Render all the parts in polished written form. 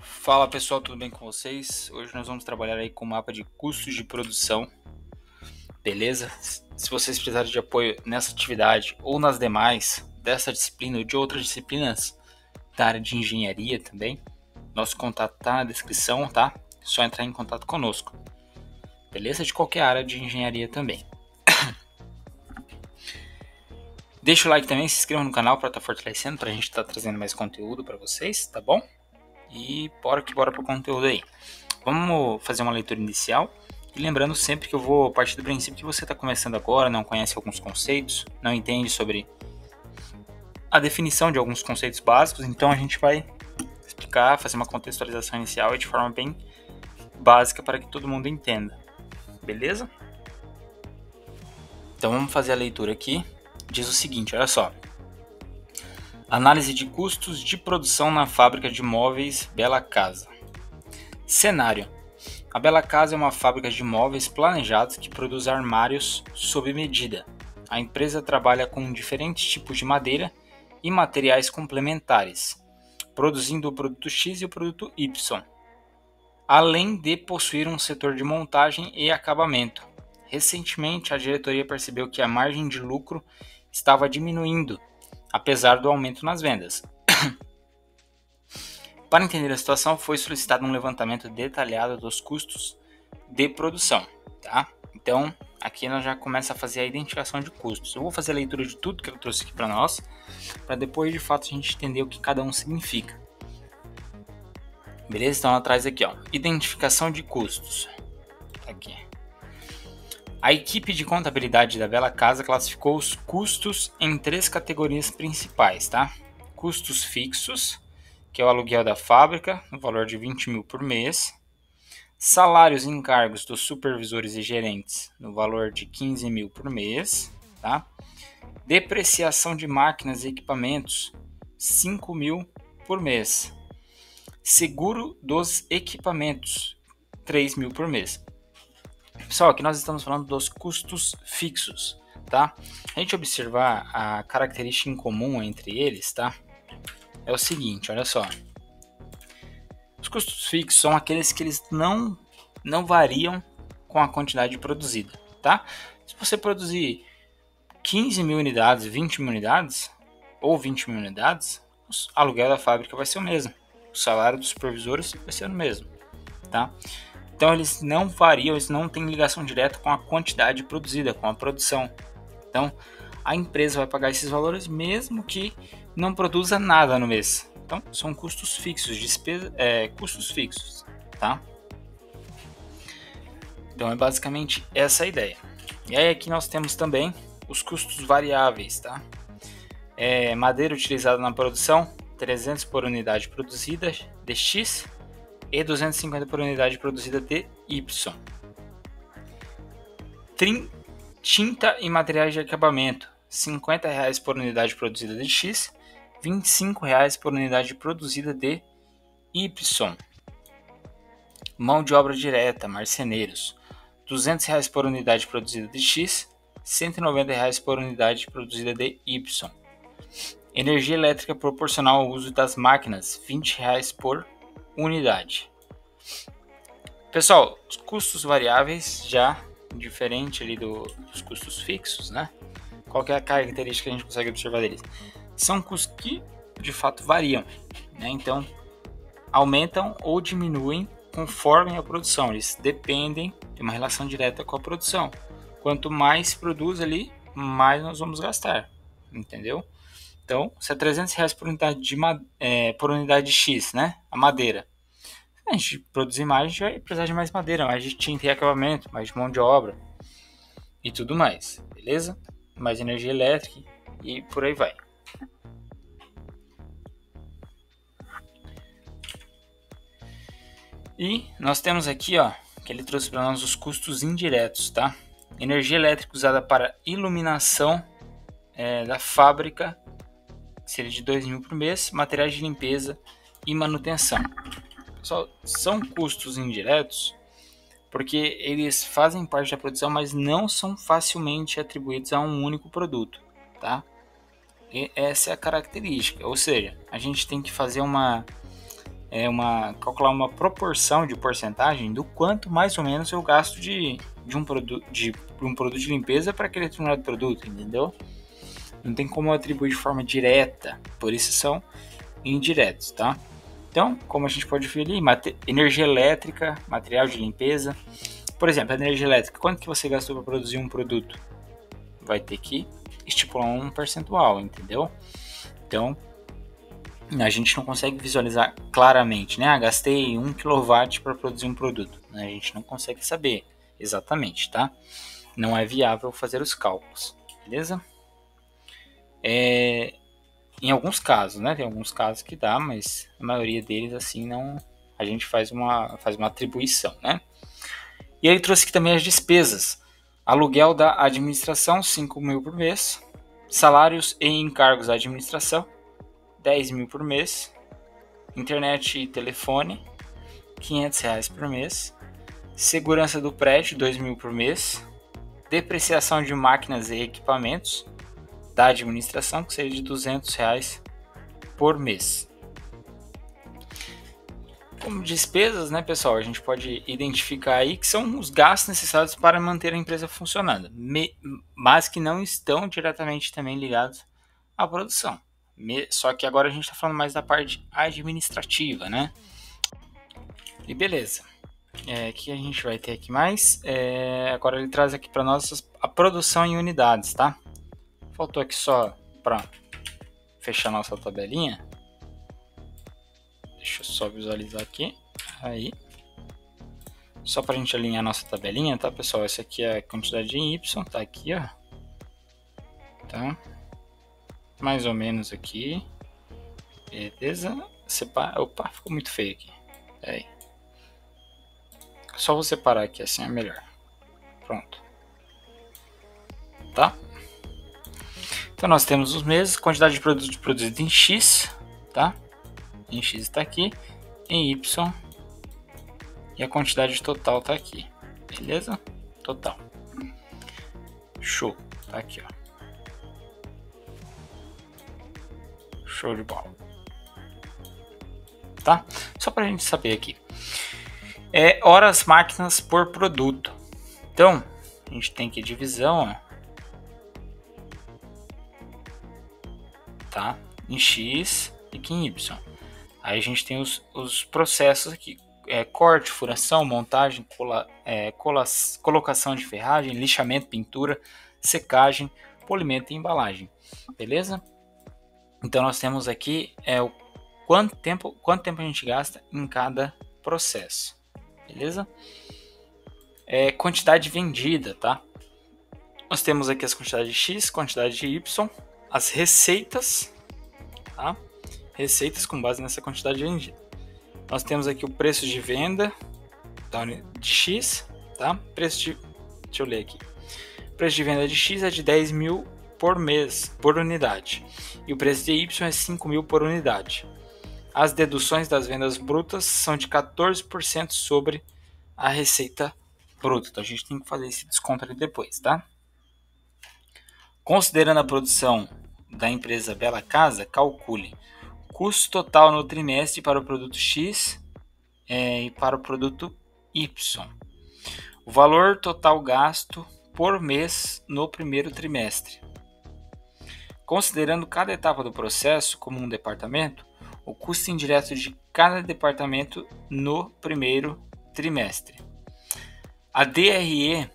Fala pessoal, tudo bem com vocês? Hoje nós vamos trabalhar aí com o mapa de custos de produção, beleza? Se vocês precisarem de apoio nessa atividade ou nas demais dessa disciplina ou de outras disciplinas da área de engenharia também, nosso contato tá na descrição, tá? É só entrar em contato conosco, beleza? De qualquer área de engenharia também. Deixa o like também, se inscreva no canal para estar fortalecendo, para a gente estar trazendo mais conteúdo para vocês, tá bom? E bora pro conteúdo aí. Vamos fazer uma leitura inicial. E lembrando sempre que eu vou partir do princípio que você está começando agora, não conhece alguns conceitos, não entende sobre a definição de alguns conceitos básicos, então a gente vai explicar, fazer uma contextualização inicial de forma bem básica para que todo mundo entenda. Beleza? Então vamos fazer a leitura aqui. Diz o seguinte, olha só. Análise de custos de produção na fábrica de móveis Bela Casa. Cenário. A Bela Casa é uma fábrica de móveis planejados que produz armários sob medida. A empresa trabalha com diferentes tipos de madeira e materiais complementares, produzindo o produto X e o produto Y, além de possuir um setor de montagem e acabamento. Recentemente, a diretoria percebeu que a margem de lucro estava diminuindo, apesar do aumento nas vendas. Para entender a situação, foi solicitado um levantamento detalhado dos custos de produção, tá? Então, aqui nós já começamos a fazer a identificação de custos. Eu vou fazer a leitura de tudo que eu trouxe aqui para nós, para depois, de fato, a gente entender o que cada um significa. Beleza? Então, atrás aqui, ó, identificação de custos. Aqui. A equipe de contabilidade da Bela Casa classificou os custos em 3 categorias principais, tá? Custos fixos, que é o aluguel da fábrica, no valor de 20 mil por mês. Salários e encargos dos supervisores e gerentes, no valor de 15 mil por mês. Tá? Depreciação de máquinas e equipamentos, 5 mil por mês. Seguro dos equipamentos, 3 mil por mês. Pessoal, aqui nós estamos falando dos custos fixos. Tá? A gente observar a característica em comum entre eles, tá? É o seguinte, olha só. Os custos fixos são aqueles que eles não variam com a quantidade produzida, tá? Se você produzir 15 mil unidades, 20 mil unidades, ou 20 mil unidades, o aluguel da fábrica vai ser o mesmo. O salário dos supervisores vai ser o mesmo, tá? Então eles não variam, eles não têm ligação direta com a quantidade produzida, com a produção. Então a empresa vai pagar esses valores mesmo que não produza nada no mês. Então, são custos fixos, custos fixos, tá? Então, é basicamente essa a ideia. E aí, aqui nós temos também os custos variáveis, tá? Madeira utilizada na produção, 300 por unidade produzida de X e 250 por unidade produzida de Y. Tinta e materiais de acabamento, R$50 por unidade produzida de X, R$25 por unidade produzida de Y. Mão de obra direta, marceneiros, R$200 por unidade produzida de X, R$190 por unidade produzida de Y. Energia elétrica proporcional ao uso das máquinas, R$20 por unidade. Pessoal, os custos variáveis já diferente ali dos custos fixos, né? Qual que é a característica que a gente consegue observar deles? São custos que de fato variam, né? Então aumentam ou diminuem conforme a produção. Eles dependem de uma relação direta com a produção. Quanto mais produz ali, mais nós vamos gastar, entendeu? Então, se é R$300 por unidade por unidade de X, né? A madeira. Se a gente produzir mais, a gente vai precisar de mais madeira, mais de tinta e acabamento, mais de mão de obra e tudo mais, beleza? Mais energia elétrica e por aí vai. E nós temos aqui, ó, que ele trouxe para nós os custos indiretos, tá? Energia elétrica usada para iluminação da fábrica, seria de 2 mil por mês, materiais de limpeza e manutenção. Pessoal, são custos indiretos porque eles fazem parte da produção, mas não são facilmente atribuídos a um único produto, tá? E essa é a característica, ou seja, a gente tem que fazer uma calcular uma proporção de porcentagem do quanto mais ou menos eu gasto de um produto de limpeza para aquele determinado produto, entendeu? Não tem como atribuir de forma direta, por isso são indiretos, tá? Então, como a gente pode ver ali, energia elétrica, material de limpeza. Por exemplo, a energia elétrica, quanto que você gastou para produzir um produto? Vai ter que estipular um percentual, entendeu? Então, a gente não consegue visualizar claramente, né? Gastei 1 kW para produzir um produto. A gente não consegue saber exatamente, tá? Não é viável fazer os cálculos, beleza? Em alguns casos, né? Tem alguns casos que dá, mas a maioria deles, assim, não. A gente faz uma atribuição, né? E ele trouxe aqui também as despesas. Aluguel da administração, 5 mil por mês. Salários e encargos da administração, 10 mil por mês. Internet e telefone, R$500 por mês. Segurança do prédio, 2 mil por mês. Depreciação de máquinas e equipamentos da administração, que seria de R$200 por mês. Como despesas, né, pessoal, a gente pode identificar aí que são os gastos necessários para manter a empresa funcionando, mas que não estão diretamente também ligados à produção. Só que agora a gente está falando mais da parte administrativa, né? E beleza. O que a gente vai ter aqui mais? Agora ele traz aqui para nós a produção em unidades, tá? Faltou aqui só para fechar nossa tabelinha. Deixa eu só visualizar aqui. Aí. Só para a gente alinhar nossa tabelinha, tá, pessoal? Essa aqui é a quantidade em Y, tá aqui, ó. Tá? Mais ou menos aqui. Beleza? Separa. Opa, ficou muito feio aqui. Aí. Só vou separar aqui, assim é melhor. Pronto. Tá? Então nós temos os meses, quantidade de produto produzido em X, tá? Em X está aqui, em Y, e a quantidade total está aqui, beleza? Total. Show, tá aqui, ó. Show de bola. Tá? Só para a gente saber aqui. Horas máquinas por produto. Então, a gente tem aqui divisão, ó. Tá? Em X e aqui em Y. Aí a gente tem os processos aqui. Corte, furação, montagem, colocação de ferragem, lixamento, pintura, secagem, polimento e embalagem. Beleza? Então nós temos aqui quanto tempo a gente gasta em cada processo. Beleza? Quantidade vendida, tá? Nós temos aqui as quantidades de X, quantidade de Y, as receitas, tá? Receitas com base nessa quantidade vendida. Nós temos aqui o preço de venda de X, tá? Deixa eu ler aqui. O preço de venda de X é de 10 mil por mês, por unidade. E o preço de Y é 5 mil por unidade. As deduções das vendas brutas são de 14% sobre a receita bruta. Então a gente tem que fazer esse desconto ali depois, tá? Considerando a produção da empresa Bela Casa, calcule custo total no trimestre para o produto X e para o produto Y. O valor total gasto por mês no primeiro trimestre. Considerando cada etapa do processo como um departamento, o custo indireto de cada departamento no primeiro trimestre. A DRE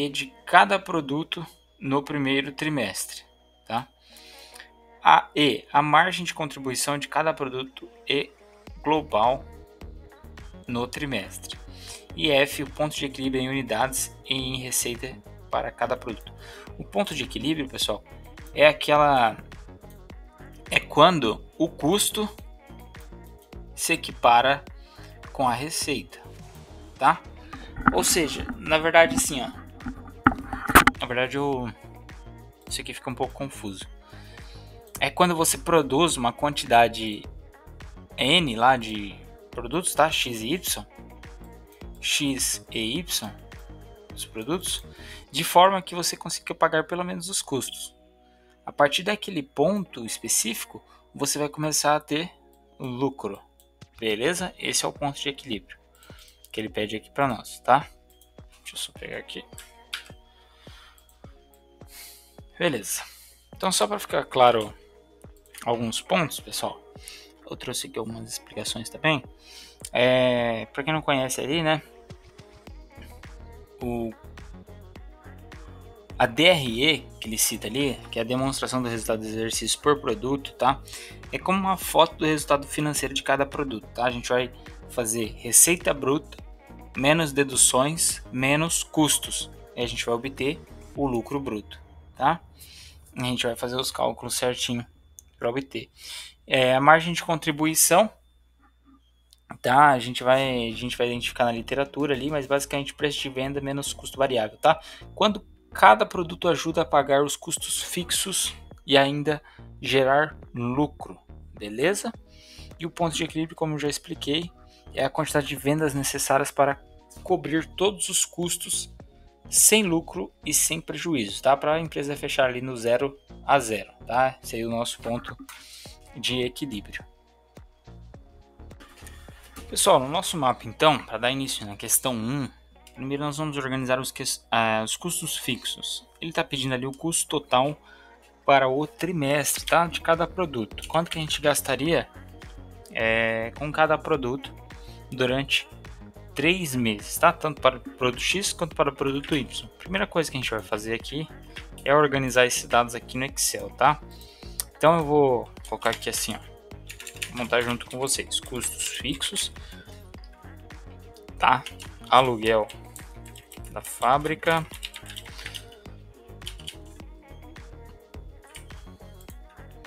de cada produto no primeiro trimestre, tá? A margem de contribuição de cada produto e global no trimestre. E F, o ponto de equilíbrio em unidades e em receita para cada produto. O ponto de equilíbrio, pessoal, é quando o custo se equipara com a receita, tá? Ou seja, na verdade, assim, ó. Na verdade, isso aqui fica um pouco confuso. É quando você produz uma quantidade N lá de produtos, tá? X e Y. X e Y, os produtos, de forma que você consiga pagar pelo menos os custos. A partir daquele ponto específico, você vai começar a ter lucro. Beleza? Esse é o ponto de equilíbrio que ele pede aqui para nós, tá? Deixa eu só pegar aqui. Beleza. Então, só para ficar claro alguns pontos, pessoal, eu trouxe aqui algumas explicações também. Para quem não conhece ali, né? A DRE que ele cita ali, que é a demonstração do resultado do exercício por produto, tá? É como uma foto do resultado financeiro de cada produto, tá? A gente vai fazer receita bruta, menos deduções, menos custos. E a gente vai obter o lucro bruto, tá? A gente vai fazer os cálculos certinho para obter. A margem de contribuição, tá? A gente vai identificar na literatura ali, mas basicamente preço de venda menos custo variável, tá? Quando cada produto ajuda a pagar os custos fixos e ainda gerar lucro, beleza? E o ponto de equilíbrio, como eu já expliquei, é a quantidade de vendas necessárias para cobrir todos os custos sem lucro e sem prejuízo, tá? Para a empresa fechar ali no 0 a 0, tá? Esse aí é o nosso ponto de equilíbrio. Pessoal, no nosso mapa, então, para dar início na questão 1, primeiro nós vamos organizar os custos fixos. Ele está pedindo ali o custo total para o trimestre, tá? De cada produto. Quanto que a gente gastaria com cada produto durante 3 meses, tá? Tanto para o produto X quanto para o produto Y. Primeira coisa que a gente vai fazer aqui é organizar esses dados aqui no Excel, tá? Então eu vou colocar aqui assim, ó. Vou montar junto com vocês. Custos fixos, tá? Aluguel da fábrica.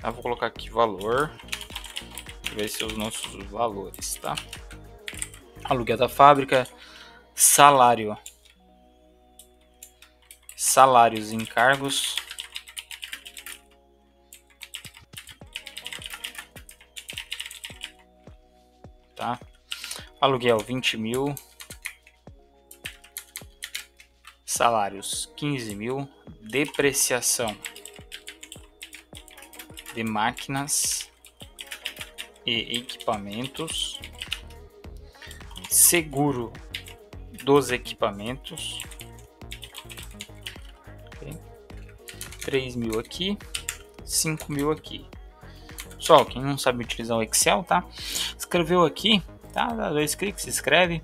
Eu vou colocar aqui valor. Vai ser os nossos valores, tá? Aluguel da fábrica, salário, salários e encargos, tá? Aluguel 20 mil, salários 15 mil, depreciação de máquinas e equipamentos, seguro dos equipamentos, okay. 3 mil aqui, 5 mil aqui. Pessoal, quem não sabe utilizar o Excel, tá? Escreveu aqui, tá? Dá 2 cliques, escreve.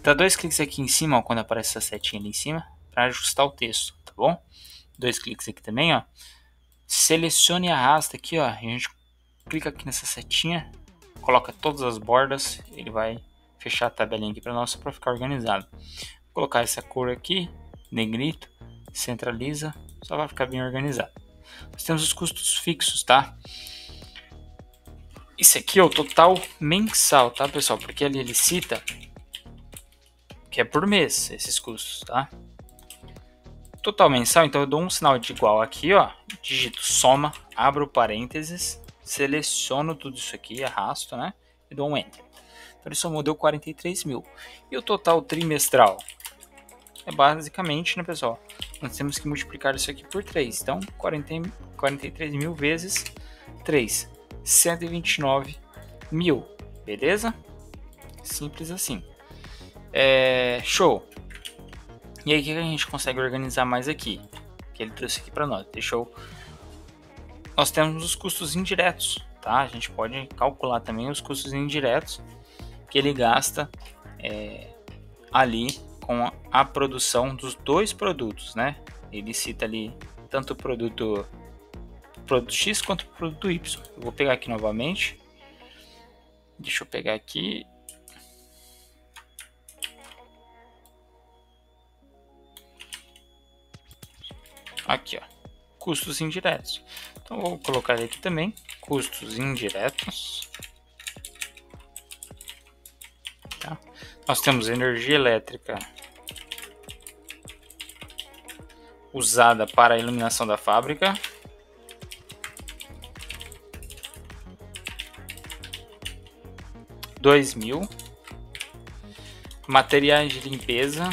Dá 2 cliques aqui em cima, ó, quando aparece essa setinha ali em cima, para ajustar o texto, tá bom? 2 cliques aqui também, ó. Selecione e arrasta aqui, ó. A gente clica aqui nessa setinha, coloca todas as bordas, ele vai fechar a tabelinha aqui para nós para ficar organizado. Vou colocar essa cor aqui, negrito, centraliza, só vai ficar bem organizado. Nós temos os custos fixos, tá? Esse aqui é o total mensal, tá, pessoal? Porque ali ele cita que é por mês esses custos, tá? Total mensal, então eu dou um sinal de igual aqui, ó, digito soma, abro parênteses, seleciono tudo isso aqui, arrasto, né, e dou um enter. Então ele somou, deu 43 mil. E o total trimestral? É basicamente, né, pessoal, nós temos que multiplicar isso aqui por 3. Então, 43 mil vezes 3, 129 mil, beleza? Simples assim. Show! E aí, o que a gente consegue organizar mais aqui? Que ele trouxe aqui para nós. Nós temos os custos indiretos, tá? A gente pode calcular também os custos indiretos que ele gasta ali com a produção dos 2 produtos, né? Ele cita ali tanto o produto X quanto o produto Y. Eu vou pegar aqui novamente. Deixa eu pegar aqui. Aqui, ó, custos indiretos. Então vou colocar aqui também custos indiretos. Tá? Nós temos energia elétrica usada para a iluminação da fábrica. R$ 2.000. Materiais de limpeza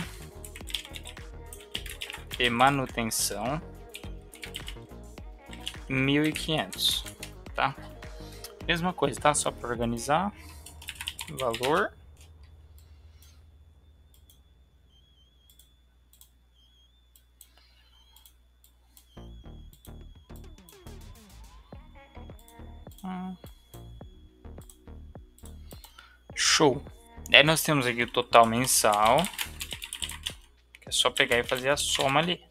e manutenção, 1.500, tá? Mesma coisa, tá? Só para organizar. Valor. Show. Aí nós temos aqui o total mensal, que é só pegar e fazer a soma ali.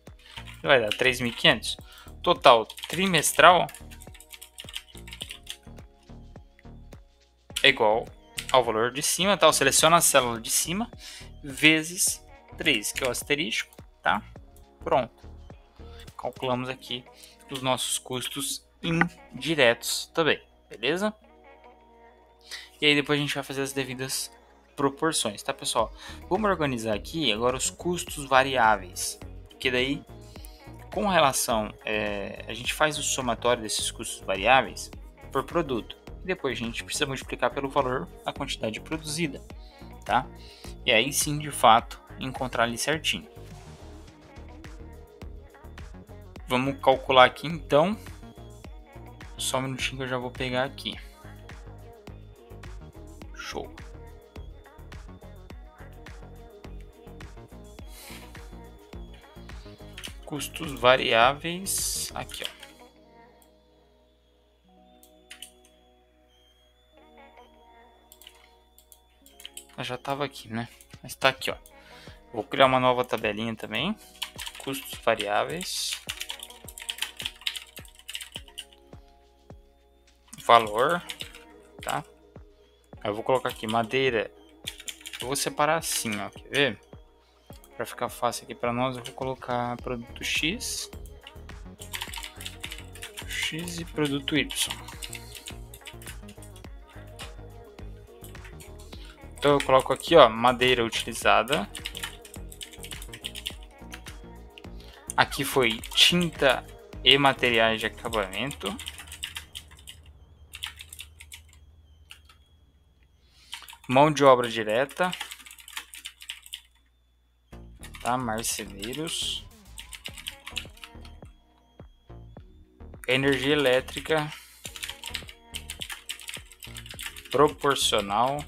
Vai dar 3.500. Total trimestral é igual ao valor de cima, tá? Eu seleciono a célula de cima vezes 3, que é o asterisco, tá? Pronto. Calculamos aqui os nossos custos indiretos também, beleza? E aí depois a gente vai fazer as devidas proporções, tá, pessoal? Vamos organizar aqui agora os custos variáveis, porque daí, com relação, a gente faz o somatório desses custos variáveis por produto. E depois a gente precisa multiplicar pelo valor a quantidade produzida, tá? E aí sim, de fato, encontrar ali certinho. Vamos calcular aqui então. Só um minutinho que eu já vou pegar aqui. Show. Custos variáveis. Aqui, ó. Eu já estava aqui, né? Mas está aqui, ó. Vou criar uma nova tabelinha também. Custos variáveis. Valor, tá? Eu vou colocar aqui madeira. Eu vou separar assim, ó. Quer ver? Para ficar fácil aqui para nós, eu vou colocar produto X e produto Y. Então eu coloco aqui, ó, madeira utilizada. Aqui foi tinta e materiais de acabamento. Mão de obra direta. Tá? Marceneiros. Energia elétrica. Proporcional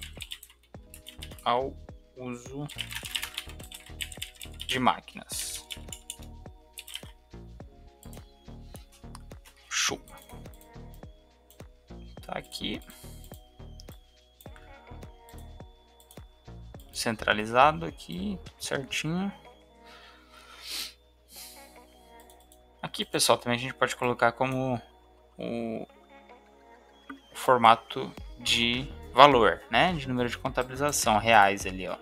ao uso de máquinas. Show. Tá aqui. Centralizado aqui, certinho. Aqui, pessoal, também a gente pode colocar como o formato de valor, né? De número de contabilização, reais ali, ó.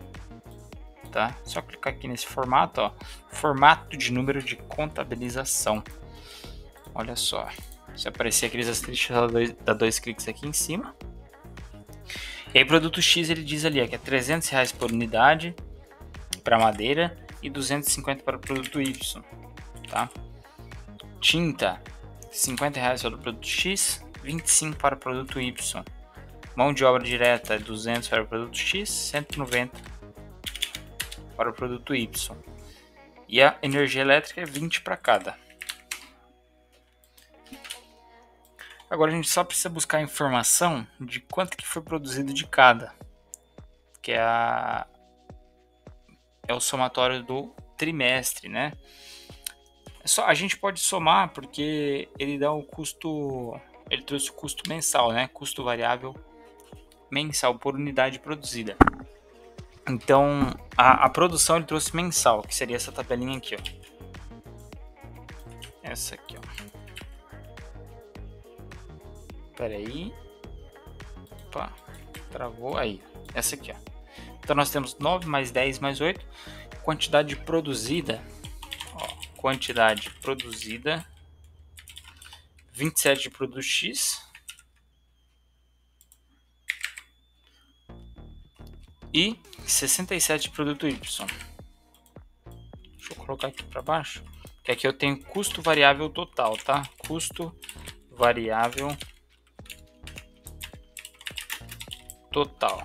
Tá? Só clicar aqui nesse formato, ó. Formato de número de contabilização. Olha só. Se aparecer aqueles asteriscos, dá dois cliques aqui em cima. E aí, produto X, ele diz ali, ó, que é R$300 por unidade para madeira e 250 para o produto Y, tá? Tinta, R$50 para o produto X, 25 para o produto Y. Mão de obra direta, 200 para o produto X, 190 para o produto Y. E a energia elétrica é 20 para cada. Agora a gente só precisa buscar a informação de quanto que foi produzido de cada, que é o somatório do trimestre, né? A gente pode somar porque ele dá o custo, ele trouxe o custo mensal, né? Custo variável mensal por unidade produzida. Então a produção ele trouxe mensal, que seria essa tabelinha aqui, ó. Essa aqui, ó. Espera aí. Opa, travou aí. Essa aqui, ó. Então nós temos 9 mais 10 mais 8. Quantidade produzida. Ó, quantidade produzida. 27 de produto X. E 67 de produto Y. Deixa eu colocar aqui para baixo. Que aqui eu tenho custo variável total, tá? Custo variável total.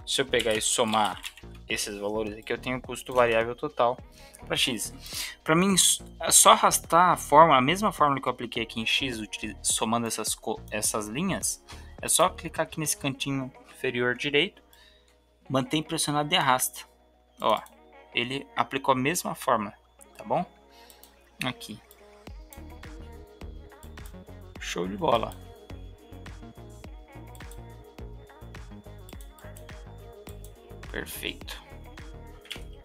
Se eu pegar e somar esses valores aqui, eu tenho o custo variável total para x. Para mim, é só arrastar a fórmula, a mesma fórmula que eu apliquei aqui em x, somando essas linhas, é só clicar aqui nesse cantinho inferior direito, mantém pressionado e arrasta. Ó, ele aplicou a mesma fórmula, tá bom? Aqui. Show de bola. Perfeito.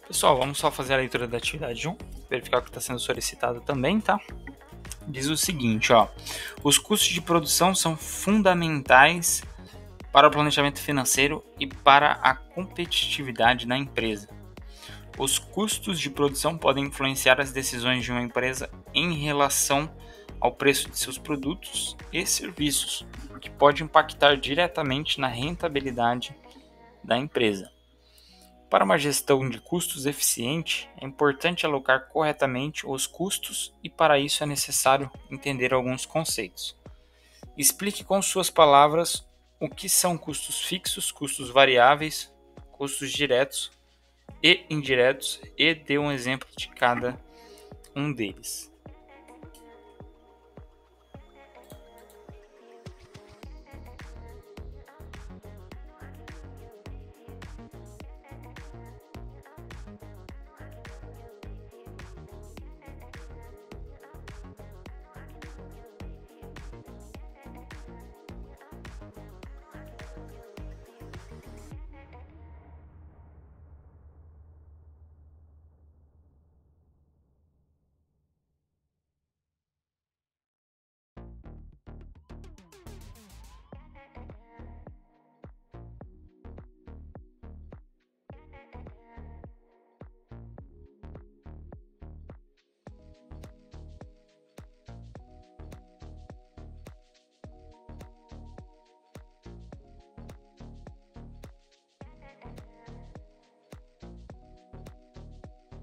Pessoal, vamos só fazer a leitura da atividade 1, verificar o que está sendo solicitado também, tá? Diz o seguinte, ó: os custos de produção são fundamentais para o planejamento financeiro e para a competitividade da empresa. Os custos de produção podem influenciar as decisões de uma empresa em relação ao preço de seus produtos e serviços, o que pode impactar diretamente na rentabilidade da empresa. Para uma gestão de custos eficiente, é importante alocar corretamente os custos e, para isso, é necessário entender alguns conceitos. Explique com suas palavras o que são custos fixos, custos variáveis, custos diretos e indiretos e dê um exemplo de cada um deles.